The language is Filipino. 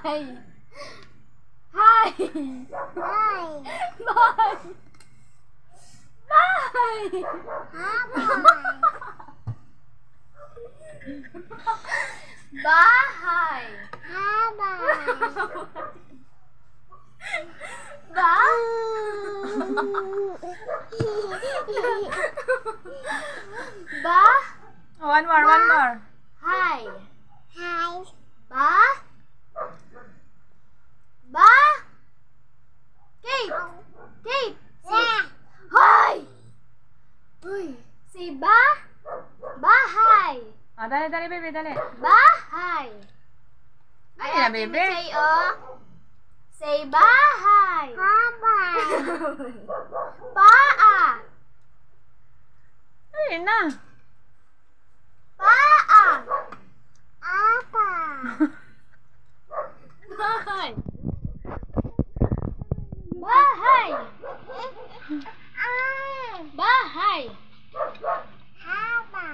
Hi. Hi. Bye. Bye. Bye. Bahay. Ba? Ba? One more. Hi. Hi. Ba? Ba? Kate. Kate. Yeah. Hi. Uy, say ba? Bahay. Ah, dali, baby, dali. Bahay. Ay, na, Ate, baby. Say, oh. Say bahay. Bye. Paa. Ay, na. Paa. Apa. Bahay. Bahay. Bahay. Apa.